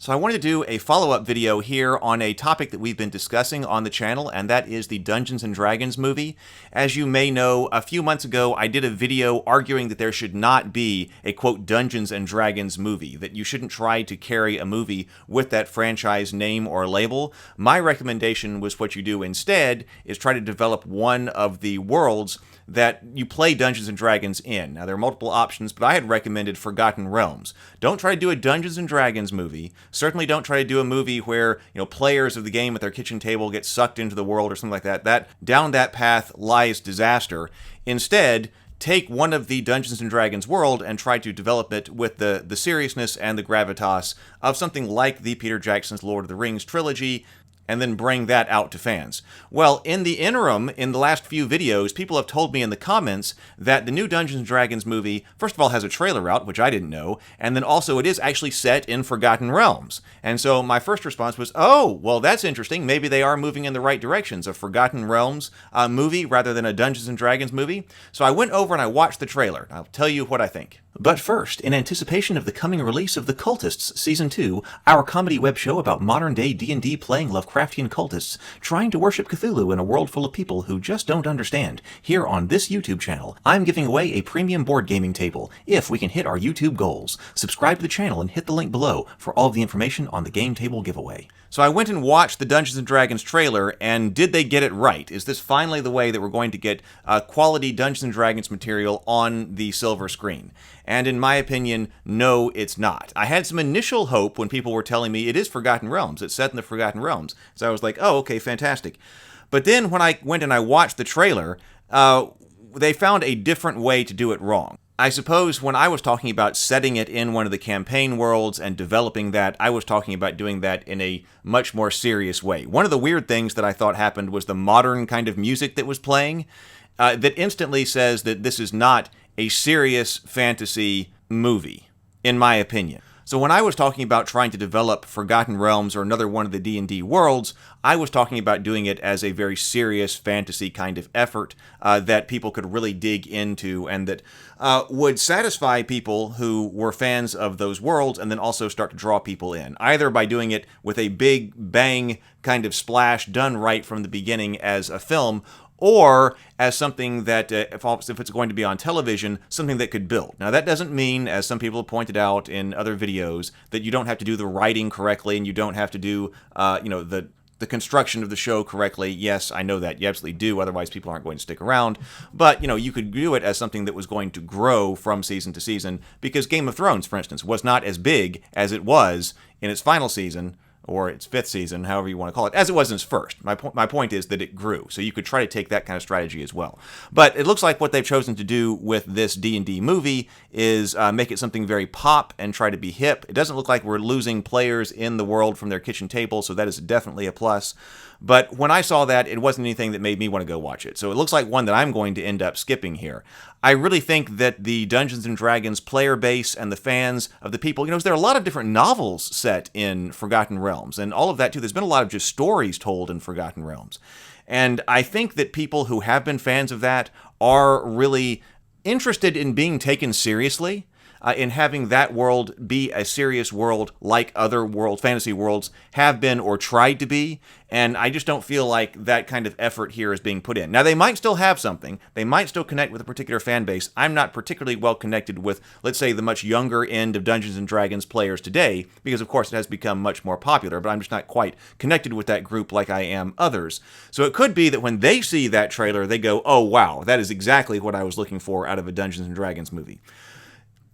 So I wanted to do a follow-up video here on a topic that we've been discussing on the channel, and that is the Dungeons & Dragons movie. As you may know, a few months ago I did a video arguing that there should not be a, quote, Dungeons & Dragons movie, that you shouldn't try to carry a movie with that franchise name or label. My recommendation was what you do instead is try to develop one of the worlds that you play Dungeons & Dragons in. Now, there are multiple options, but I had recommended Forgotten Realms. Don't try to do a Dungeons & Dragons movie. Certainly don't try to do a movie where, players of the game at their kitchen table get sucked into the world or something like that. Down that path lies disaster. Instead, take one of the Dungeons & Dragons world and try to develop it with the seriousness and the gravitas of something like the Peter Jackson's Lord of the Rings trilogy, and then bring that out to fans. Well, in the interim, in the last few videos, people have told me in the comments that the new Dungeons & Dragons movie, first of all, has a trailer out, which I didn't know, and then also it is actually set in Forgotten Realms. And so my first response was, oh, well, that's interesting. Maybe they are moving in the right directions, a Forgotten Realms movie rather than a Dungeons & Dragons movie. So I went over and I watched the trailer. I'll tell you what I think. But first, in anticipation of the coming release of The Cultists Season 2, our comedy web show about modern-day D&D playing Lovecraftian cultists trying to worship Cthulhu in a world full of people who just don't understand, here on this YouTube channel, I'm giving away a premium board gaming table, if we can hit our YouTube goals. Subscribe to the channel and hit the link below for all of the information on the game table giveaway. So I went and watched the Dungeons & Dragons trailer, and did they get it right? Is this finally the way that we're going to get quality Dungeons & Dragons material on the silver screen? And in my opinion, no, it's not. I had some initial hope when people were telling me it is Forgotten Realms, it's set in the Forgotten Realms. So I was like, oh, okay, fantastic. But then when I went and I watched the trailer, they found a different way to do it wrong. I suppose when I was talking about setting it in one of the campaign worlds and developing that, I was talking about doing that in a much more serious way. One of the weird things that I thought happened was the modern kind of music that was playing that instantly says that this is not a serious fantasy movie, in my opinion. So when I was talking about trying to develop Forgotten Realms or another one of the D&D worlds, I was talking about doing it as a very serious fantasy kind of effort that people could really dig into and that would satisfy people who were fans of those worlds and then also start to draw people in, either by doing it with a big bang kind of splash done right from the beginning as a film, or as something that, if it's going to be on television, something that could build. Now, that doesn't mean, as some people have pointed out in other videos, that you don't have to do the writing correctly and you don't have to do, the construction of the show correctly. Yes, I know that. You absolutely do, otherwise people aren't going to stick around. But, you could do it as something that was going to grow from season to season, because Game of Thrones, for instance, was not as big as it was in its final season, or its fifth season, however you want to call it, as it was in its first. My point is that it grew, so you could try to take that kind of strategy as well. But it looks like what they've chosen to do with this D&D movie is make it something very pop and try to be hip. It doesn't look like we're losing players in the world from their kitchen table, so that is definitely a plus. But when I saw that, it wasn't anything that made me want to go watch it. So it looks like one that I'm going to end up skipping here. I really think that the Dungeons & Dragons player base and the fans of the people, there are a lot of different novels set in Forgotten Realms, and all of that too. There's been a lot of just stories told in Forgotten Realms. And I think that people who have been fans of that are really interested in being taken seriously, in having that world be a serious world like other fantasy worlds have been or tried to be, and I just don't feel like that kind of effort here is being put in. Now, they might still have something. They might still connect with a particular fan base. I'm not particularly well connected with, let's say, the much younger end of Dungeons & Dragons players today, because, of course, it has become much more popular, but I'm just not quite connected with that group like I am others. So it could be that when they see that trailer, they go, oh, wow, that is exactly what I was looking for out of a Dungeons & Dragons movie.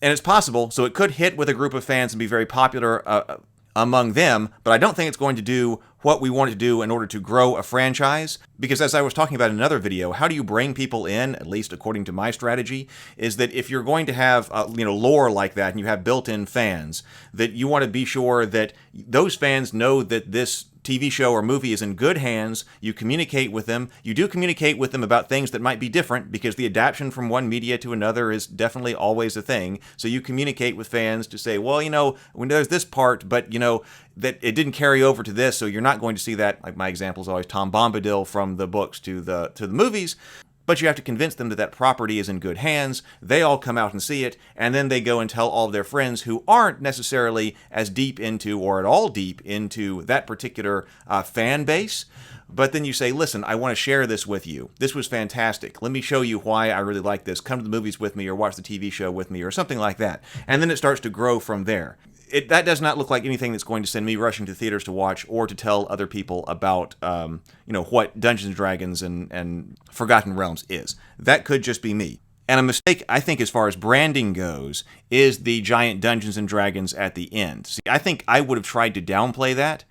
And it's possible, so it could hit with a group of fans and be very popular among them, but I don't think it's going to do what we want it to do in order to grow a franchise. Because as I was talking about in another video, how do you bring people in, at least according to my strategy, is that if you're going to have lore like that and you have built-in fans, that you want to be sure that those fans know that this TV show or movie is in good hands. You communicate with them. You do communicate with them about things that might be different, because the adaptation from one media to another is definitely always a thing. So you communicate with fans to say, well, when there's this part, but that it didn't carry over to this, so you're not going to see that. Like my example is always Tom Bombadil from the books to the movies. But you have to convince them that that property is in good hands. They all come out and see it, and then they go and tell all of their friends who aren't necessarily as deep into or at all deep into that particular fan base. But then you say, listen, I want to share this with you. This was fantastic. Let me show you why I really like this. Come to the movies with me or watch the TV show with me or something like that. And then it starts to grow from there. That does not look like anything that's going to send me rushing to theaters to watch or to tell other people about, what Dungeons & Dragons and Forgotten Realms is. That could just be me. And a mistake, I think, as far as branding goes, is the giant Dungeons & Dragons at the end. See, I think I would have tried to downplay that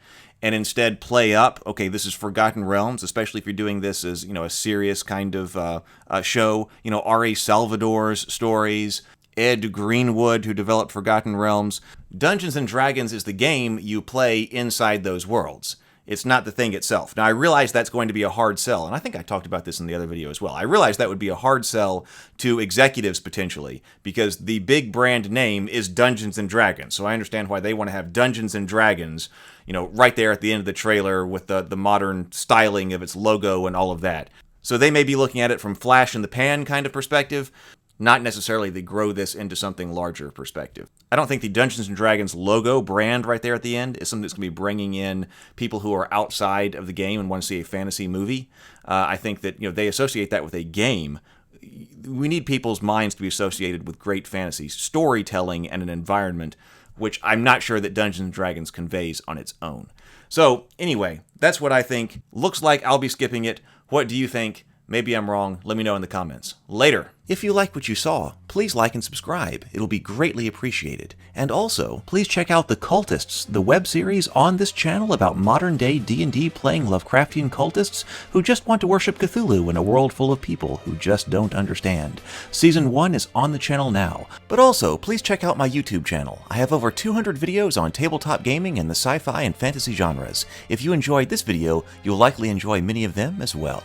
and instead play up, okay, this is Forgotten Realms, especially if you're doing this as, a serious kind of show. R.A. Salvador's stories, Ed Greenwood, who developed Forgotten Realms. Dungeons & Dragons is the game you play inside those worlds. It's not the thing itself. Now, I realize that's going to be a hard sell, and I think I talked about this in the other video as well. I realize that would be a hard sell to executives, potentially, because the big brand name is Dungeons & Dragons, so I understand why they want to have Dungeons & Dragons, right there at the end of the trailer with the modern styling of its logo and all of that. So they may be looking at it from flash in the pan kind of perspective, not necessarily the grow this into something larger perspective. I don't think the Dungeons & Dragons logo brand right there at the end is something that's going to be bringing in people who are outside of the game and want to see a fantasy movie. I think that they associate that with a game. We need people's minds to be associated with great fantasy storytelling and an environment, which I'm not sure that Dungeons & Dragons conveys on its own. So anyway, that's what I think. Looks like I'll be skipping it. What do you think? Maybe I'm wrong. Let me know in the comments. Later. If you like what you saw, please like and subscribe. It'll be greatly appreciated. And also, please check out The Cultists, the web series on this channel about modern-day D&D playing Lovecraftian cultists who just want to worship Cthulhu in a world full of people who just don't understand. Season 1 is on the channel now. But also, please check out my YouTube channel. I have over 200 videos on tabletop gaming and the sci-fi and fantasy genres. If you enjoyed this video, you'll likely enjoy many of them as well.